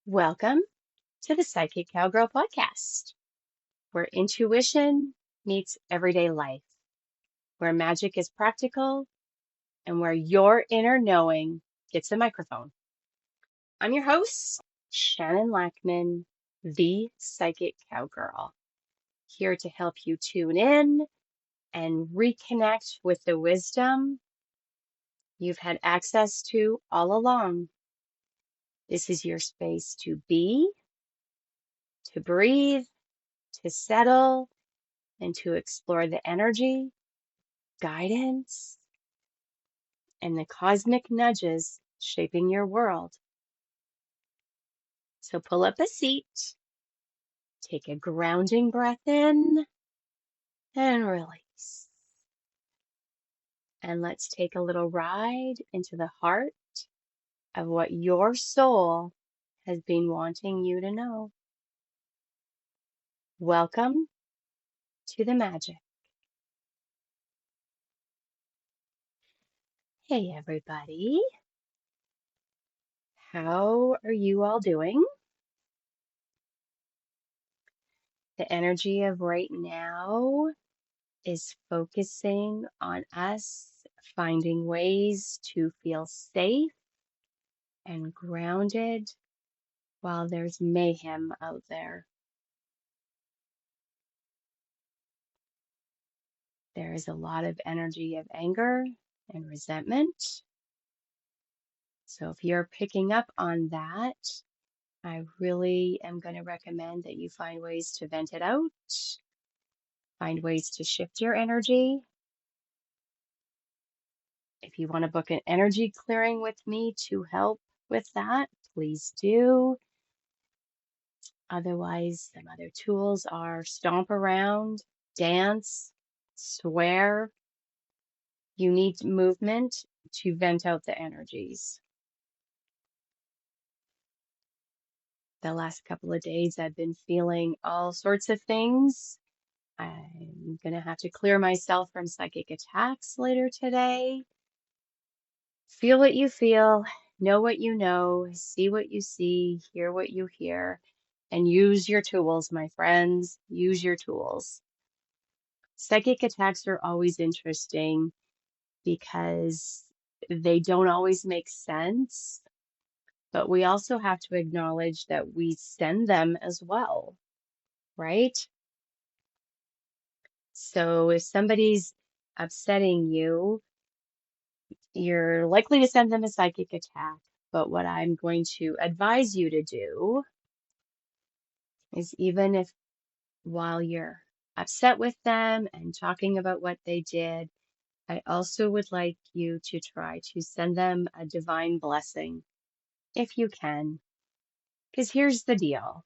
Welcome to the Psychic Cowgirl podcast, where intuition meets everyday life, where magic is practical, and where your inner knowing gets a microphone. I'm your host, Shannon Lackman, the Psychic Cowgirl, here to help you tune in and reconnect with the wisdom you've had access to all along. This is your space to be, to breathe, to settle, and to explore the energy, guidance, and the cosmic nudges shaping your world. So pull up a seat, take a grounding breath in, and release. And let's take a little ride into the heart of what your soul has been wanting you to know. Welcome to the magic. Hey, everybody. How are you all doing? The energy of right now is focusing on us finding ways to feel safe and grounded while there's mayhem out there. There is a lot of energy of anger and resentment. So if you're picking up on that, I really am going to recommend that you find ways to vent it out, find ways to shift your energy. If you want to book an energy clearing with me to help with that, please do. Otherwise, some other tools are stomp around, dance, swear. You need movement to vent out the energies. The last couple of days, I've been feeling all sorts of things. I'm going to have to clear myself from psychic attacks later today. Feel what you feel, know what you know, see what you see, hear what you hear, and use your tools, my friends. Use your tools. Psychic attacks are always interesting because they don't always make sense, but we also have to acknowledge that we send them as well, right? So if somebody's upsetting you, you're likely to send them a psychic attack. But what I'm going to advise you to do is, even if while you're upset with them and talking about what they did, I also would like you to try to send them a divine blessing if you can. Because here's the deal.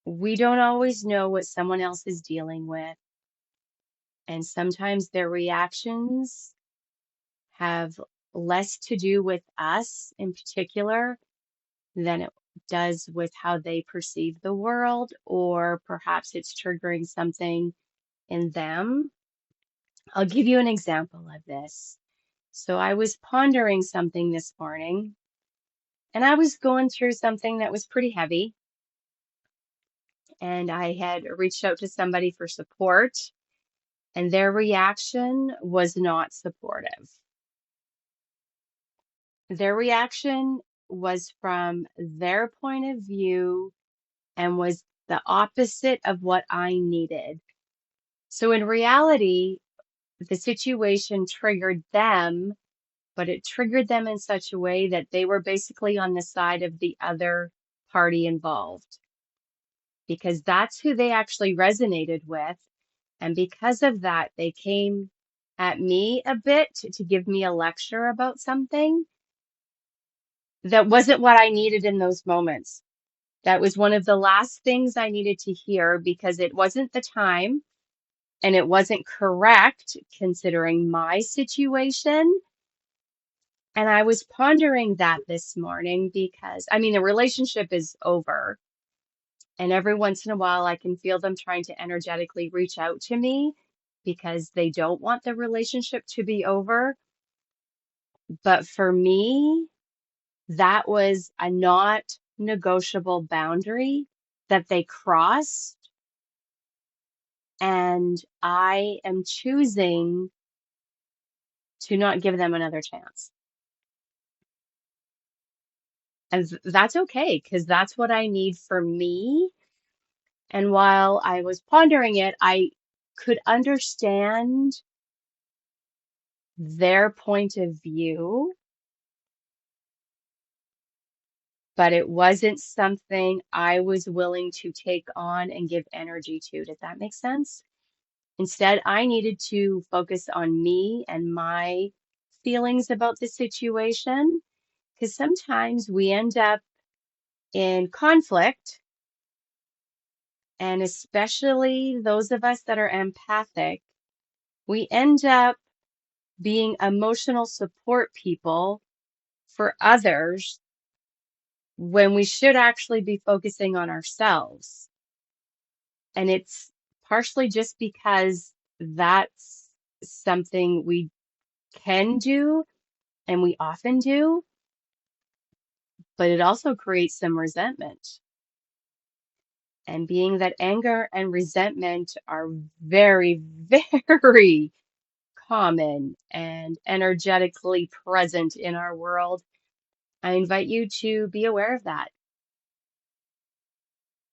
We don't always know what someone else is dealing with. And sometimes their reactions have less to do with us in particular than it does with how they perceive the world, or perhaps it's triggering something in them. I'll give you an example of this. So I was pondering something this morning, and I was going through something that was pretty heavy. And I had reached out to somebody for support, and their reaction was not supportive. Their reaction was from their point of view and was the opposite of what I needed. So in reality, the situation triggered them, but it triggered them in such a way that they were basically on the side of the other party involved, because that's who they actually resonated with. And because of that, they came at me a bit to give me a lecture about something that wasn't what I needed in those moments. That was one of the last things I needed to hear, because it wasn't the time and it wasn't correct considering my situation. And I was pondering that this morning because, I mean, the relationship is over. And every once in a while, I can feel them trying to energetically reach out to me because they don't want the relationship to be over. But for me, that was a not non-negotiable boundary that they crossed, and I am choosing to not give them another chance. And that's okay, because that's what I need for me. And while I was pondering it, I could understand their point of view, but it wasn't something I was willing to take on and give energy to. Does that make sense? Instead, I needed to focus on me and my feelings about the situation, because sometimes we end up in conflict, and especially those of us that are empathic, we end up being emotional support people for others when we should actually be focusing on ourselves. And it's partially just because that's something we can do and we often do, but it also creates some resentment. And being that anger and resentment are very, very common and energetically present in our world, I invite you to be aware of that.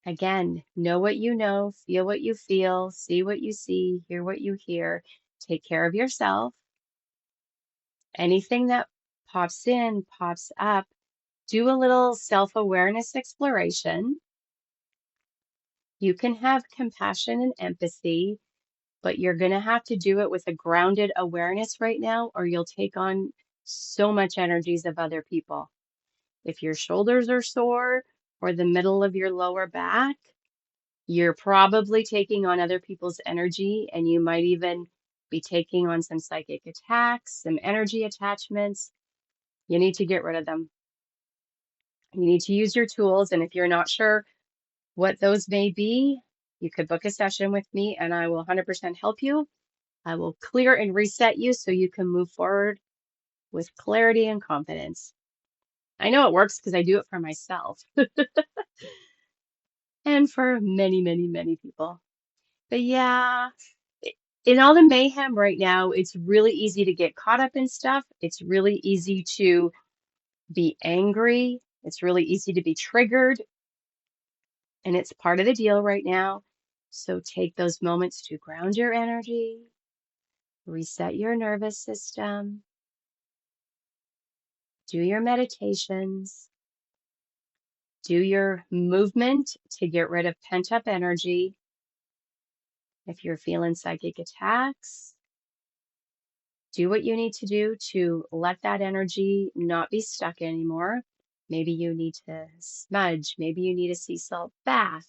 Again, know what you know, feel what you feel, see what you see, hear what you hear. Take care of yourself. Anything that pops in, pops up, do a little self-awareness exploration. You can have compassion and empathy, but you're going to have to do it with a grounded awareness right now, or you'll take on so much energies of other people. If your shoulders are sore or the middle of your lower back, you're probably taking on other people's energy, and you might even be taking on some psychic attacks, some energy attachments. You need to get rid of them. You need to use your tools, and if you're not sure what those may be, you could book a session with me and I will 100% help you. I will clear and reset you so you can move forward with clarity and confidence. I know it works because I do it for myself and for many, many, many people. But yeah, in all the mayhem right now, it's really easy to get caught up in stuff. It's really easy to be angry. It's really easy to be triggered. And it's part of the deal right now. So take those moments to ground your energy, reset your nervous system, do your meditations, do your movement to get rid of pent up energy. If you're feeling psychic attacks, do what you need to do to let that energy not be stuck anymore. Maybe you need to smudge. Maybe you need a sea salt bath.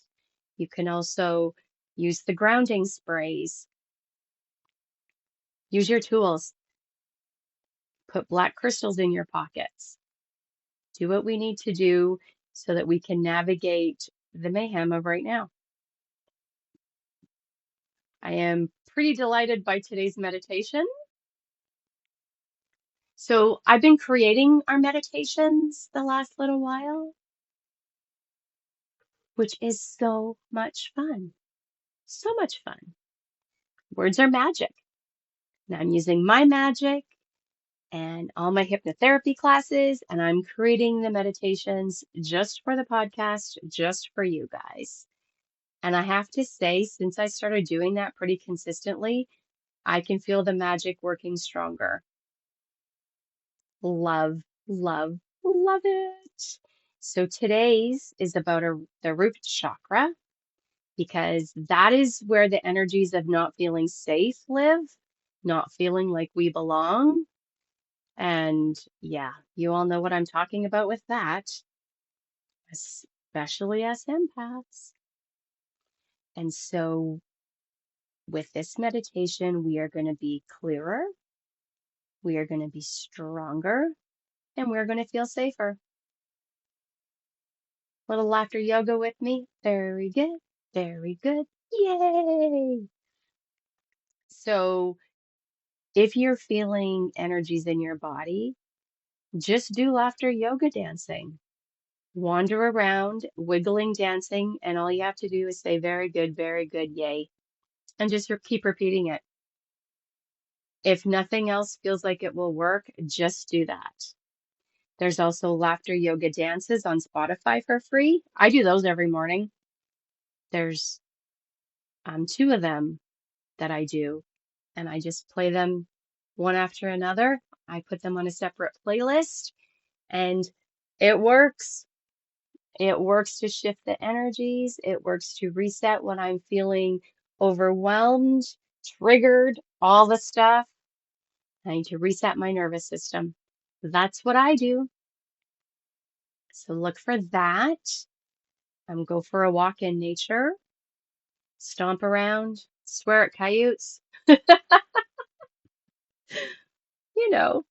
You can also use the grounding sprays. Use your tools. Put black crystals in your pockets. Do what we need to do so that we can navigate the mayhem of right now. I am pretty delighted by today's meditation. So I've been creating our meditations the last little while, which is so much fun. So much fun. Words are magic. And I'm using my magic and all my hypnotherapy classes, and I'm creating the meditations just for the podcast, just for you guys. And I have to say, since I started doing that pretty consistently, I can feel the magic working stronger. Love, love, love it. So today's is about the root chakra, because that is where the energies of not feeling safe live, not feeling like we belong. And yeah, you all know what I'm talking about with that, especially as empaths. And so with this meditation, we are going to be clearer, we are going to be stronger, and we're going to feel safer. Little laughter yoga with me. Very good. Very good. Yay! So if you're feeling energies in your body, just do laughter yoga dancing. wander around, wiggling, dancing, and all you have to do is say, very good, yay, and just keep repeating it. If nothing else feels like it will work, just do that. There's also laughter yoga dances on Spotify for free. I do those every morning. There's 2 of them that I do, and I just play them one after another. I put them on a separate playlist, and it works. It works to shift the energies. It works to reset when I'm feeling overwhelmed, triggered, all the stuff. I need to reset my nervous system. That's what I do. So look for that. Go for a walk in nature, stomp around, swear at coyotes, you know,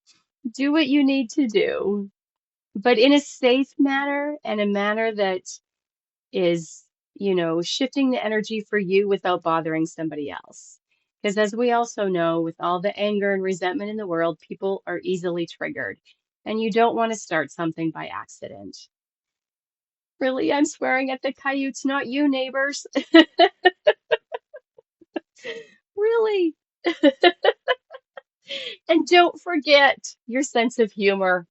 do what you need to do, but in a safe manner and a manner that is, shifting the energy for you without bothering somebody else. Because as we also know, with all the anger and resentment in the world, people are easily triggered, and you don't want to start something by accident. Really, I'm swearing at the coyotes, not you, neighbors. Really. And don't forget your sense of humor.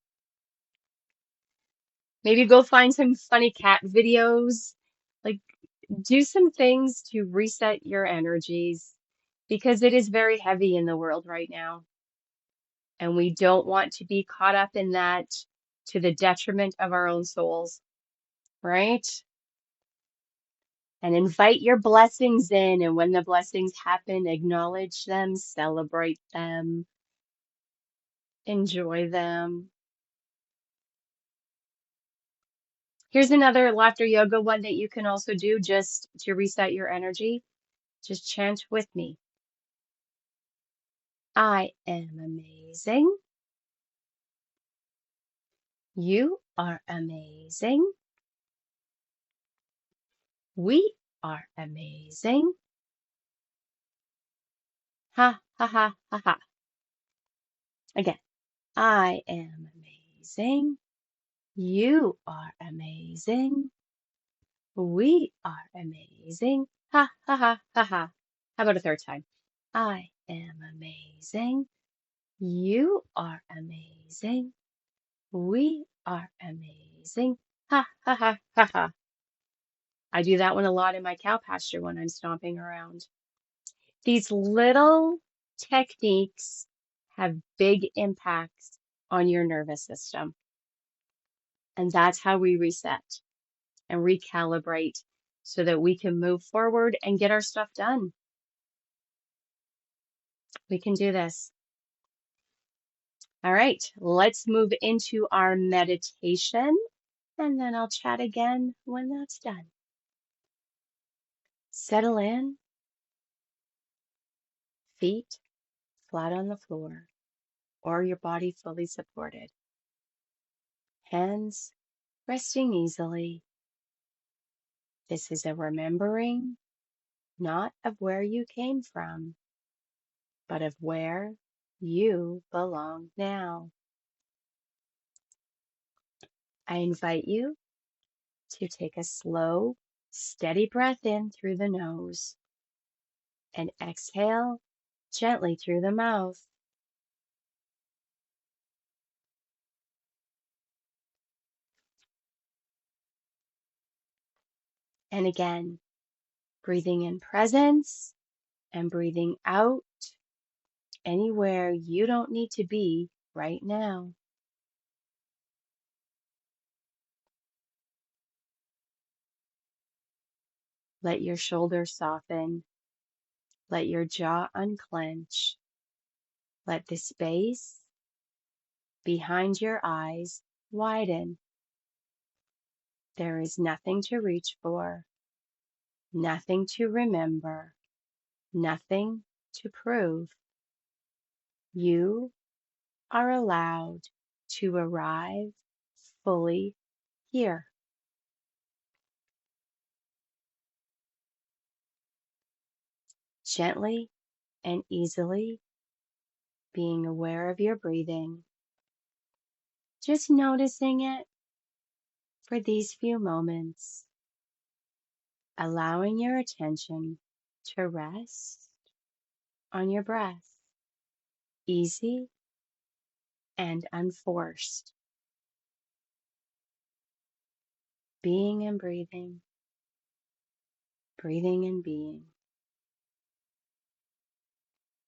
Maybe go find some funny cat videos. Like, do some things to reset your energies because it is very heavy in the world right now. And we don't want to be caught up in that to the detriment of our own souls, right? And invite your blessings in. And when the blessings happen, acknowledge them, celebrate them, enjoy them. Here's another laughter yoga one that you can also do just to reset your energy. Just chant with me. I am amazing. You are amazing. We are amazing. Ha, ha, ha, ha, ha. Again, I am amazing. You are amazing. We are amazing. Ha, ha, ha, ha, ha. How about a third time? I am amazing. You are amazing. We are amazing. Ha, ha, ha, ha, ha. I do that one a lot in my cow pasture when I'm stomping around. These little techniques have big impacts on your nervous system. And that's how we reset and recalibrate so that we can move forward and get our stuff done. We can do this. All right, let's move into our meditation, and then I'll chat again when that's done. Settle in, feet flat on the floor, or your body fully supported. Hands resting easily. This is a remembering not of where you came from, but of where you belong now. I invite you to take a slow, steady breath in through the nose and exhale gently through the mouth. And again, breathing in presence and breathing out anywhere you don't need to be right now. Let your shoulders soften. Let your jaw unclench. Let the space behind your eyes widen. There is nothing to reach for, nothing to remember, nothing to prove. You are allowed to arrive fully here. Gently and easily being aware of your breathing, just noticing it, for these few moments, allowing your attention to rest on your breath, easy and unforced, being and breathing, breathing and being.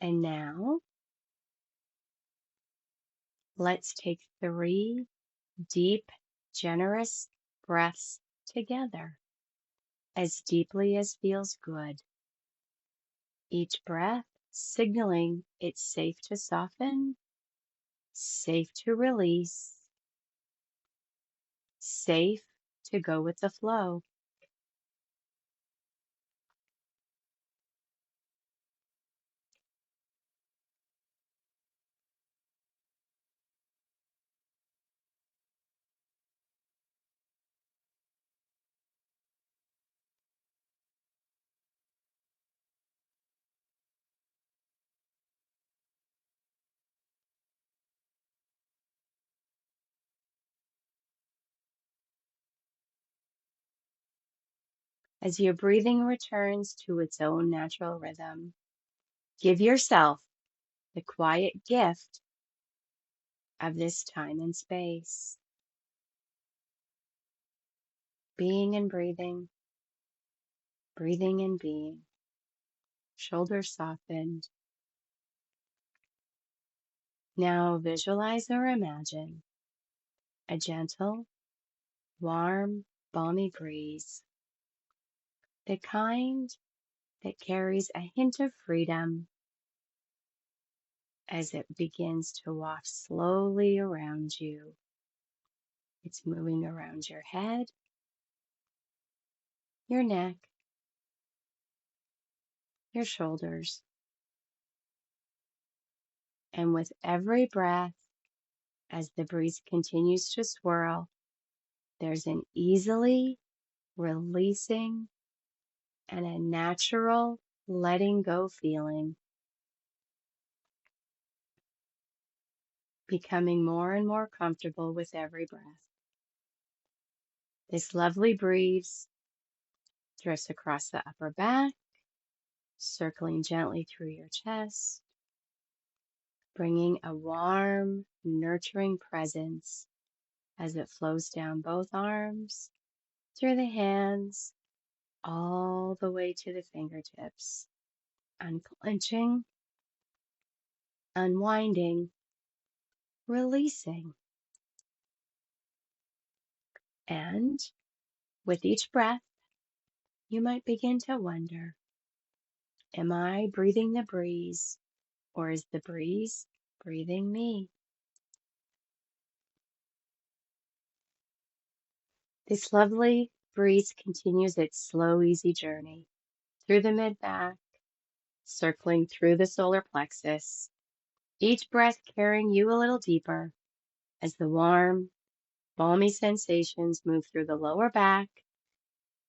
And now, let's take 3 deep, generous breaths together, as deeply as feels good. Each breath signaling it's safe to soften, safe to release, safe to go with the flow. As your breathing returns to its own natural rhythm, give yourself the quiet gift of this time and space, being and breathing, breathing and being, shoulders softened. Now visualize or imagine a gentle, warm, balmy breeze, the kind that carries a hint of freedom as it begins to waft slowly around you. It's moving around your head, your neck, your shoulders, and with every breath, as the breeze continues to swirl, there's an easily releasing and a natural letting go feeling, becoming more and more comfortable with every breath. This lovely breeze drifts across the upper back, circling gently through your chest, bringing a warm, nurturing presence as it flows down both arms, through the hands, all the way to the fingertips, unclenching, unwinding, releasing. And with each breath, you might begin to wonder, am I breathing the breeze, or is the breeze breathing me? This lovely breeze continues its slow, easy journey through the mid-back, circling through the solar plexus, each breath carrying you a little deeper as the warm, balmy sensations move through the lower back,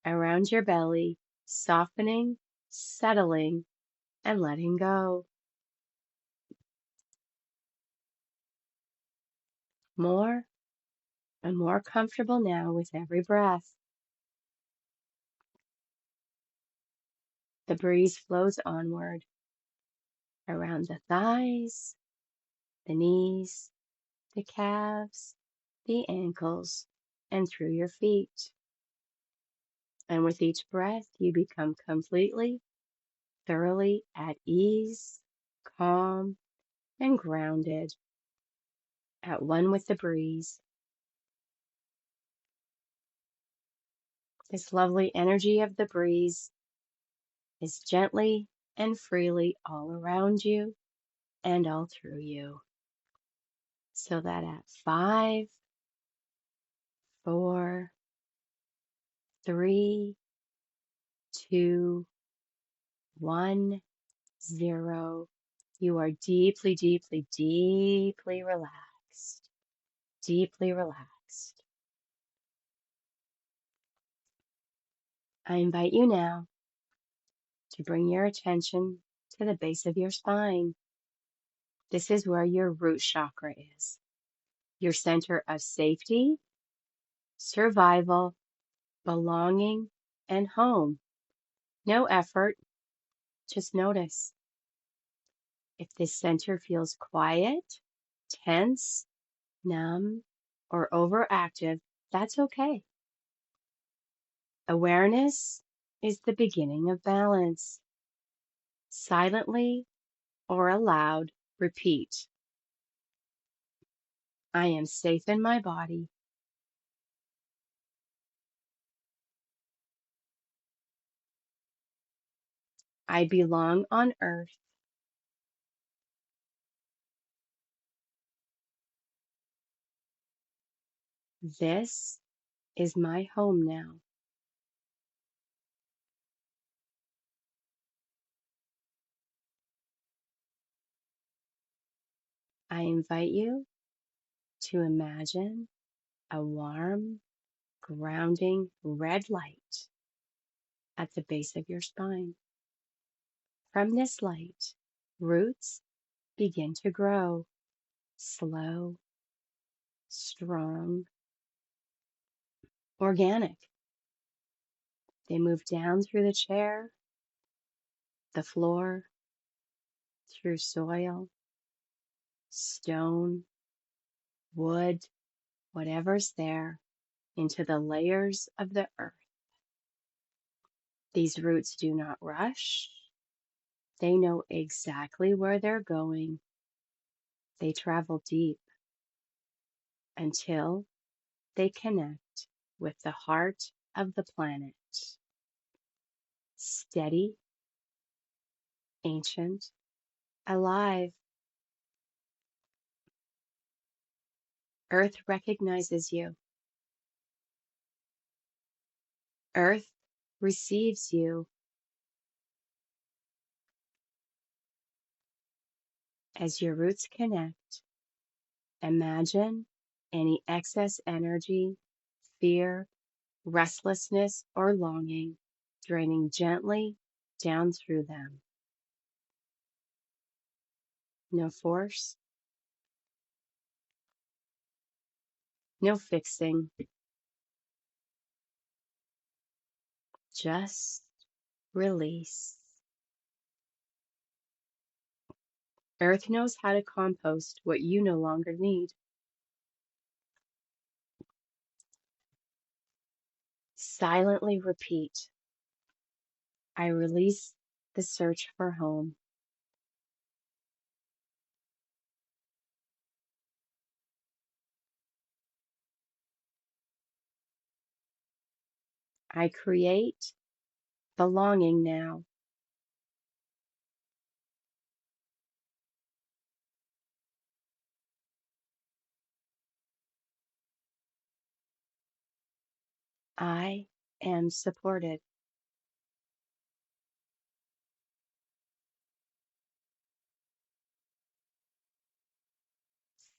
around your belly, softening, settling, and letting go. More and more comfortable now with every breath. The breeze flows onward, around the thighs, the knees, the calves, the ankles, and through your feet. And with each breath, you become completely, thoroughly at ease, calm, and grounded, at one with the breeze. This lovely energy of the breeze is gently and freely all around you and all through you. So that at 5, 4, 3, 2, 1, 0, you are deeply, deeply, deeply relaxed. Deeply relaxed. I invite you now to bring your attention to the base of your spine. This is where your root chakra is, your center of safety, survival, belonging, and home. No effort, just notice. If this center feels quiet, tense, numb, or overactive, that's okay. Awareness is the beginning of balance. Silently or aloud, repeat, I am safe in my body. I belong on earth. This is my home now. I invite you to imagine a warm, grounding red light at the base of your spine. From this light, roots begin to grow, slow, strong, organic. They move down through the chair, the floor, through soil, stone, wood, whatever's there, into the layers of the earth. These roots do not rush. They know exactly where they're going. They travel deep until they connect with the heart of the planet. Steady, ancient, alive. Earth recognizes you. Earth receives you. As your roots connect, imagine any excess energy, fear, restlessness, or longing draining gently down through them. No force, no fixing, just release. Earth knows how to compost what you no longer need. Silently repeat, I release the search for home. I create belonging now. I am supported.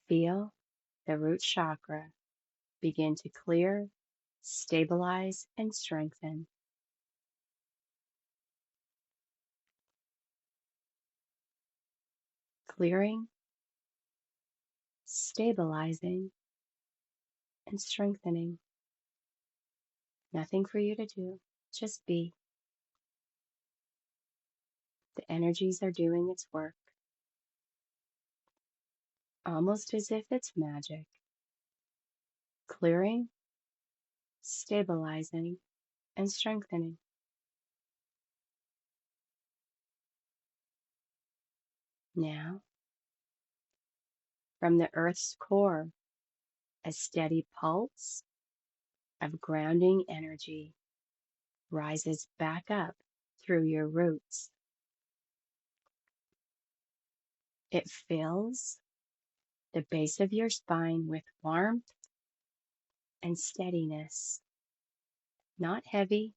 Feel the root chakra begin to clear, stabilize, and strengthen. Clearing, stabilizing, and strengthening. Nothing for you to do, just be. The energies are doing its work, almost as if it's magic. Clearing, stabilizing, and strengthening. Now, from the earth's core, a steady pulse of grounding energy rises back up through your roots. It fills the base of your spine with warmth and steadiness. Not heavy,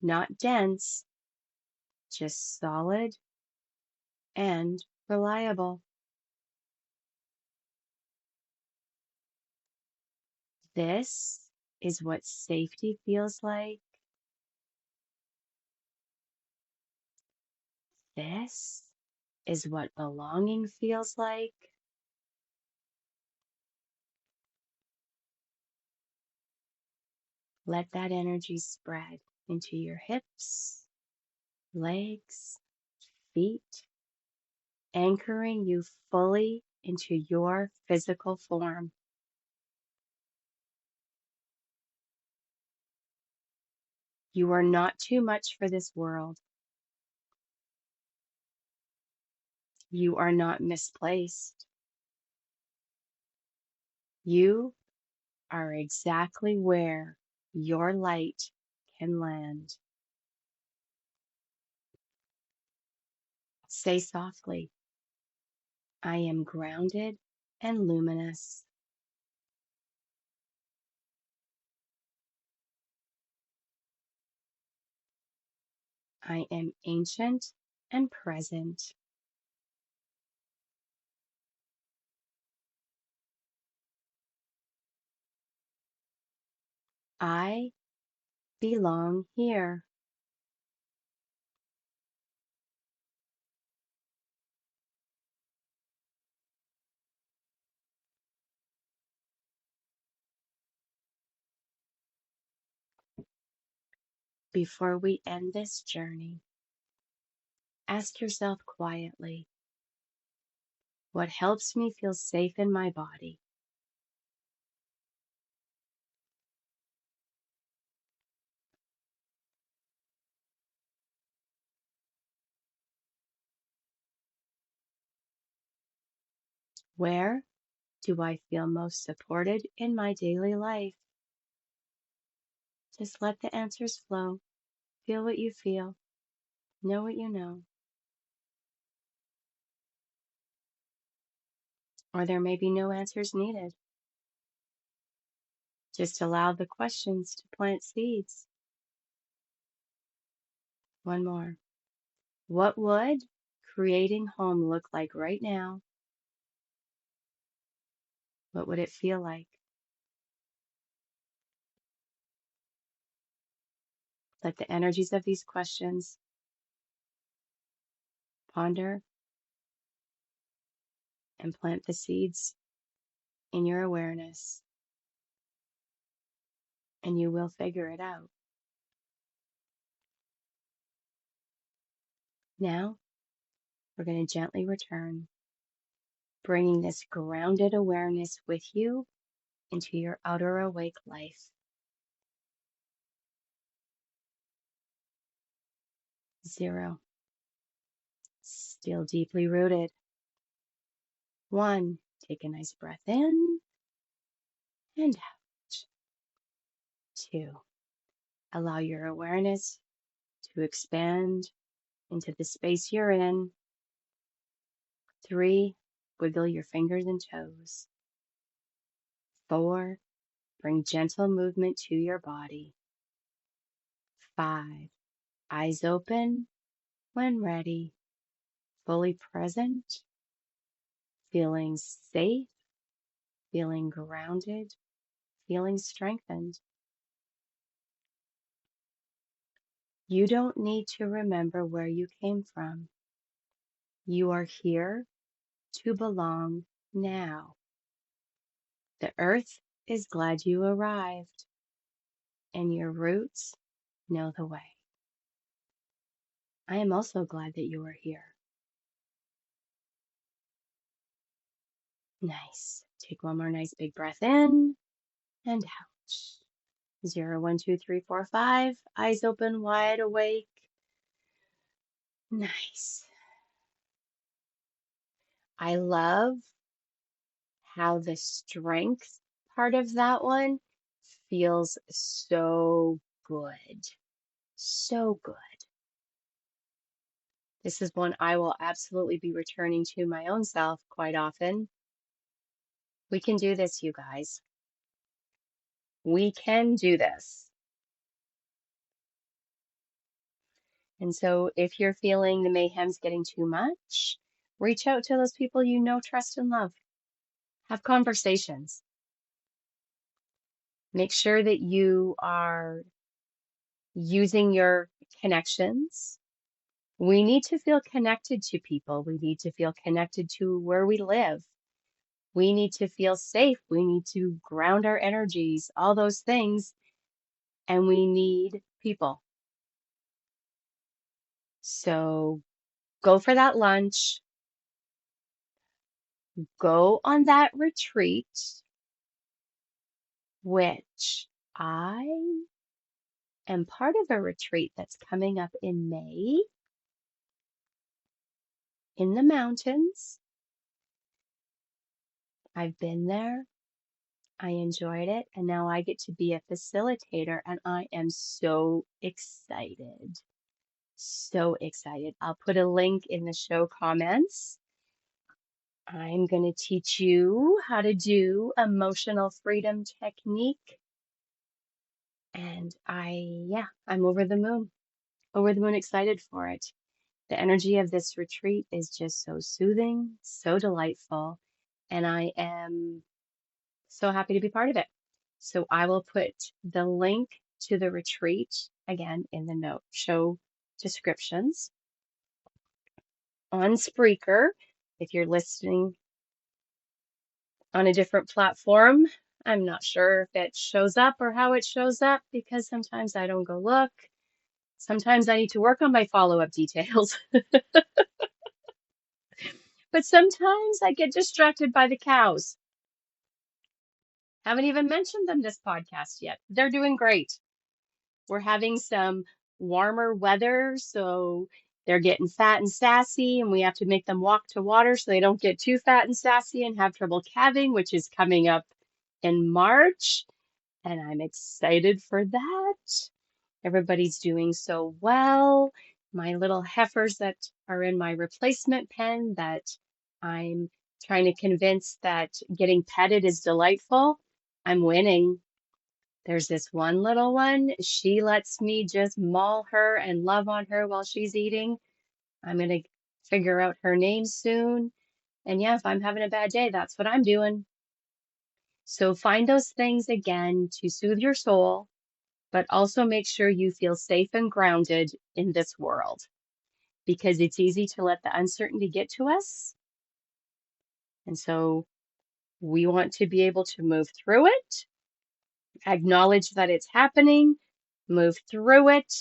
not dense, just solid and reliable. This is what safety feels like. This is what belonging feels like. Let that energy spread into your hips, legs, feet, anchoring you fully into your physical form. You are not too much for this world. You are not misplaced. You are exactly where your light can land. Say softly, I am grounded and luminous. I am ancient and present. I belong here. Before we end this journey, ask yourself quietly, what helps me feel safe in my body? Where do I feel most supported in my daily life? Just let the answers flow. Feel what you feel. Know what you know. Or there may be no answers needed. Just allow the questions to plant seeds. One more. What would creating home look like right now? What would it feel like? Let the energies of these questions ponder and plant the seeds in your awareness, and you will figure it out. Now, we're going to gently return, bringing this grounded awareness with you into your outer awake life. 0, still deeply rooted. 1, take a nice breath in and out. 2, allow your awareness to expand into the space you're in. 3, wiggle your fingers and toes. 4, bring gentle movement to your body. 5, eyes open when ready, fully present, feeling safe, feeling grounded, feeling strengthened. You don't need to remember where you came from. You are here to belong now. The earth is glad you arrived, and your roots know the way. I am also glad that you are here. Nice. Take one more nice big breath in and out. 0, 1, 2, 3, 4, 5. Eyes open, wide awake. Nice. I love how the strength part of that one feels so good. So good. This is one I will absolutely be returning to my own self quite often. We can do this, you guys. We can do this. And so if you're feeling the mayhem's getting too much, reach out to those people you know, trust, and love. Have conversations. Make sure that you are using your connections. We need to feel connected to people. We need to feel connected to where we live. We need to feel safe. We need to ground our energies, all those things. and we need people. So go for that lunch, go on that retreat, which I am part of a retreat that's coming up in May in the mountains. I've been there. I enjoyed it, and now I get to be a facilitator, and I am so excited. So excited. I'll put a link in the show comments. I'm going to teach you how to do emotional freedom technique. And I'm over the moon excited for it. The energy of this retreat is just so soothing, so delightful, and I am so happy to be part of it. So I will put the link to the retreat again in the show descriptions on Spreaker. If you're listening on a different platform, I'm not sure if it shows up or how it shows up because sometimes I don't go look. Sometimes I need to work on my follow-up details. But sometimes I get distracted by the cows. Haven't even mentioned them this podcast yet. They're doing great. We're having some warmer weather, so they're getting fat and sassy, and we have to make them walk to water so they don't get too fat and sassy and have trouble calving, which is coming up in March. And I'm excited for that. Everybody's doing so well. My little heifers that are in my replacement pen that I'm trying to convince that getting petted is delightful, I'm winning. There's this one little one. She lets me just maul her and love on her while she's eating. I'm going to figure out her name soon. And yeah, if I'm having a bad day, that's what I'm doing. So find those things again to soothe your soul, but also make sure you feel safe and grounded in this world because it's easy to let the uncertainty get to us. And so we want to be able to move through it, acknowledge that it's happening, move through it,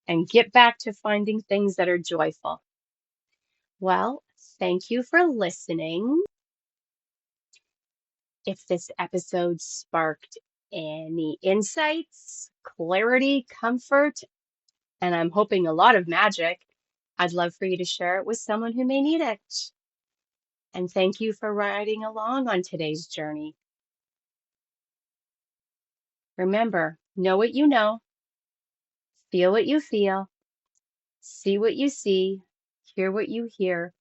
and get back to finding things that are joyful. Well, thank you for listening. If this episode sparked any insights, clarity, comfort, and I'm hoping a lot of magic, I'd love for you to share it with someone who may need it. And thank you for riding along on today's journey. Remember, know what you know, feel what you feel, see what you see, hear what you hear,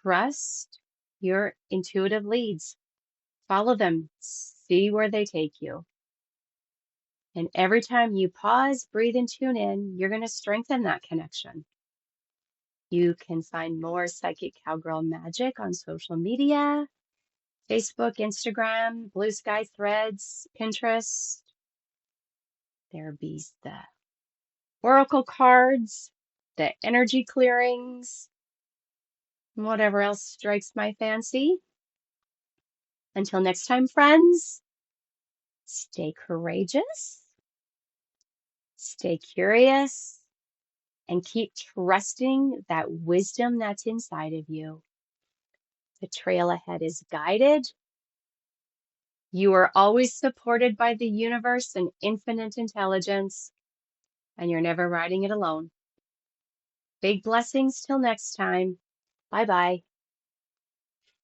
trust your intuitive leads. Follow them, see where they take you. And every time you pause, breathe, and tune in, you're going to strengthen that connection. You can find more Psychic Cowgirl magic on social media, Facebook, Instagram, Blue Sky Threads, Pinterest. There be the oracle cards, the energy clearings, and whatever else strikes my fancy. Until next time, friends, stay courageous, stay curious, and keep trusting that wisdom that's inside of you. The trail ahead is guided. You are always supported by the universe and infinite intelligence, and you're never riding it alone. Big blessings till next time. Bye-bye.